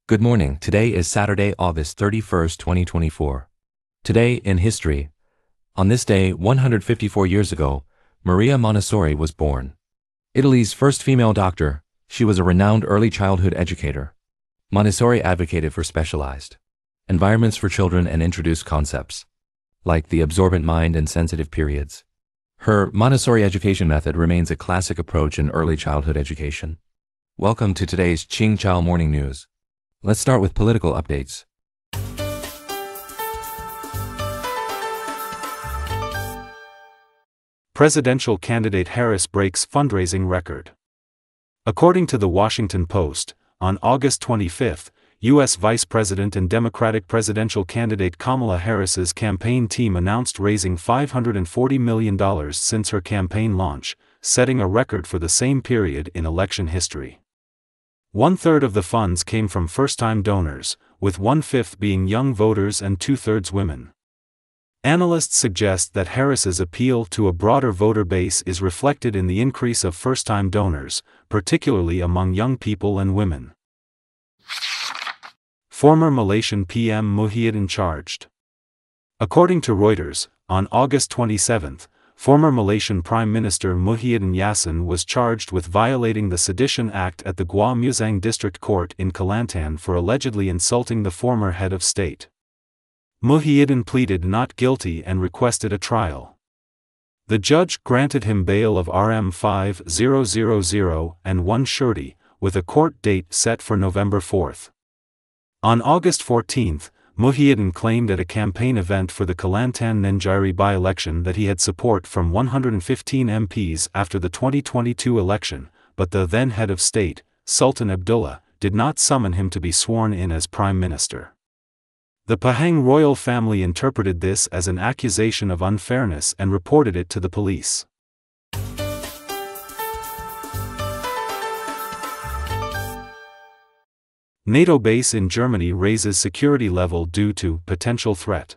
Good morning. Today is Saturday, August 31st, 2024. Today in history. On this day, 154 years ago, Maria Montessori was born. Italy's first female doctor, she was a renowned early childhood educator. Montessori advocated for specialized environments for children and introduced concepts like the absorbent mind and sensitive periods. Her Montessori education method remains a classic approach in early childhood education. Welcome to today's Ching Chow Morning News. Let's start with political updates. Presidential candidate Harris breaks fundraising record. According to The Washington Post, on August 25, U.S. Vice President and Democratic presidential candidate Kamala Harris's campaign team announced raising $540 million since her campaign launch, setting a record for the same period in election history. One-third of the funds came from first-time donors, with one-fifth being young voters and two-thirds women. Analysts suggest that Harris's appeal to a broader voter base is reflected in the increase of first-time donors, particularly among young people and women. Former Malaysian PM Muhyiddin charged. According to Reuters, on August 27, former Malaysian Prime Minister Muhyiddin Yassin was charged with violating the Sedition Act at the Gua Musang District Court in Kelantan for allegedly insulting the former head of state. Muhyiddin pleaded not guilty and requested a trial. The judge granted him bail of Rm5,000 and one surety, with a court date set for November 4. On August 14, Muhyiddin claimed at a campaign event for the Kelantan Nenjiri by-election that he had support from 115 MPs after the 2022 election, but the then head of state, Sultan Abdullah, did not summon him to be sworn in as prime minister. The Pahang royal family interpreted this as an accusation of unfairness and reported it to the police. NATO base in Germany raises security level due to potential threat.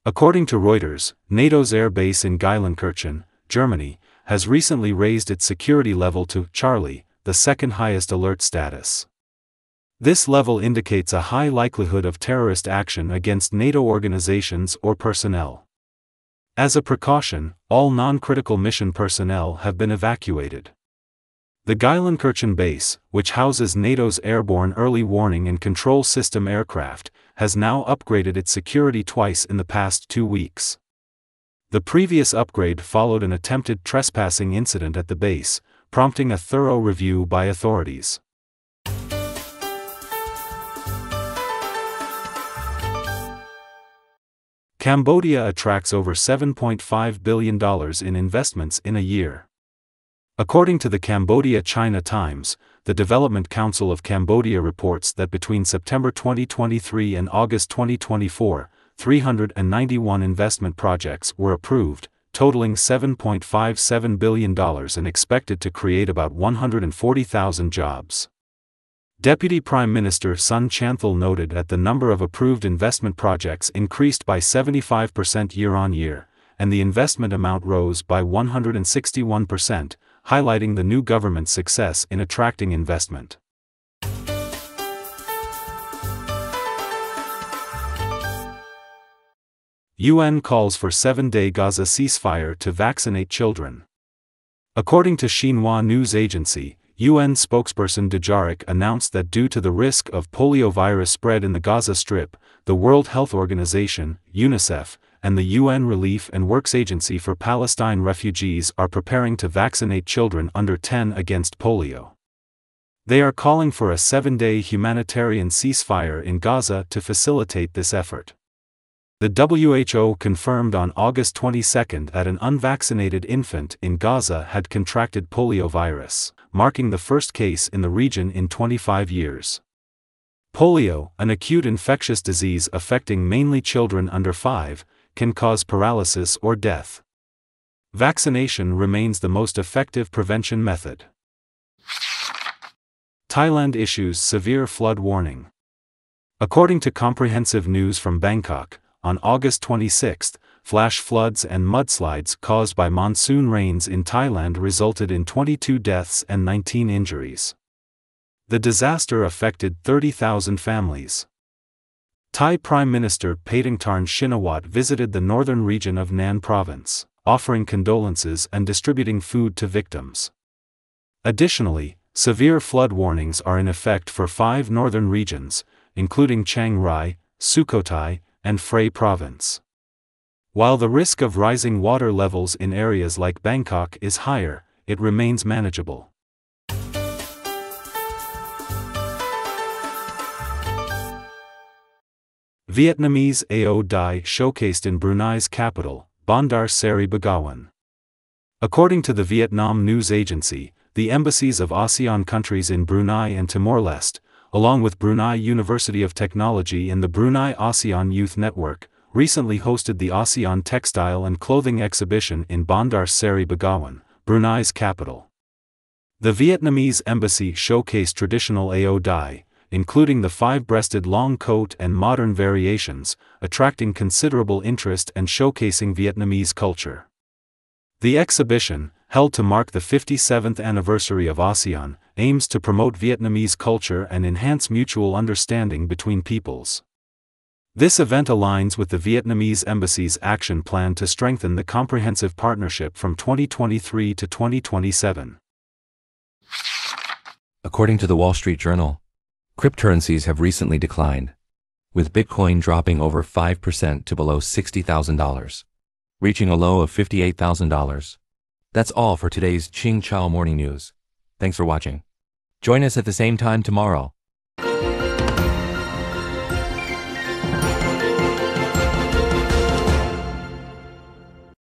According to Reuters, NATO's air base in Geilenkirchen, Germany, has recently raised its security level to Charlie, the second highest alert status. This level indicates a high likelihood of terrorist action against NATO organizations or personnel. As a precaution, all non-critical mission personnel have been evacuated. The Geilenkirchen base, which houses NATO's airborne early warning and control system aircraft, has now upgraded its security twice in the past 2 weeks. The previous upgrade followed an attempted trespassing incident at the base, prompting a thorough review by authorities. Cambodia attracts over $7.5 billion in investments in a year. According to the Cambodia-China Times, the Development Council of Cambodia reports that between September 2023 and August 2024, 391 investment projects were approved, totaling $7.57 billion and expected to create about 140,000 jobs. Deputy Prime Minister Sun Chanthol noted that the number of approved investment projects increased by 75% year-on-year, and the investment amount rose by 161%, highlighting the new government's success in attracting investment. UN calls for 7-day Gaza ceasefire to vaccinate children. According to Xinhua news agency, UN spokesperson Dujarric announced that due to the risk of poliovirus spread in the Gaza Strip, the World Health Organization, UNICEF, and the UN Relief and Works Agency for Palestine Refugees are preparing to vaccinate children under 10 against polio. They are calling for a 7-day humanitarian ceasefire in Gaza to facilitate this effort. The WHO confirmed on August 22 that an unvaccinated infant in Gaza had contracted poliovirus, marking the first case in the region in 25 years. Polio, an acute infectious disease affecting mainly children under 5, can cause paralysis or death. Vaccination remains the most effective prevention method. Thailand issues severe flood warning. According to comprehensive news from Bangkok, on August 26, flash floods and mudslides caused by monsoon rains in Thailand resulted in 22 deaths and 19 injuries. The disaster affected 30,000 families. Thai Prime Minister Paetongtarn Shinawatra visited the northern region of Nan Province, offering condolences and distributing food to victims. Additionally, severe flood warnings are in effect for 5 northern regions, including Chiang Rai, Sukhothai, and Phrae Province. While the risk of rising water levels in areas like Bangkok is higher, it remains manageable. Vietnamese Aodai showcased in Brunei's capital, Bandar Seri Begawan. According to the Vietnam news agency, the embassies of ASEAN countries in Brunei and Timor-Leste, along with Brunei University of Technology and the Brunei ASEAN Youth Network, recently hosted the ASEAN Textile and Clothing Exhibition in Bandar Seri Begawan, Brunei's capital. The Vietnamese embassy showcased traditional Aodai, including the 5-breasted long coat and modern variations, attracting considerable interest and showcasing Vietnamese culture. The exhibition, held to mark the 57th anniversary of ASEAN, aims to promote Vietnamese culture and enhance mutual understanding between peoples. This event aligns with the Vietnamese embassy's action plan to strengthen the comprehensive partnership from 2023 to 2027. According to the Wall Street Journal, cryptocurrencies have recently declined, with Bitcoin dropping over 5% to below $60,000, reaching a low of $58,000. That's all for today's Ching Chow Morning News. Thanks for watching. Join us at the same time tomorrow.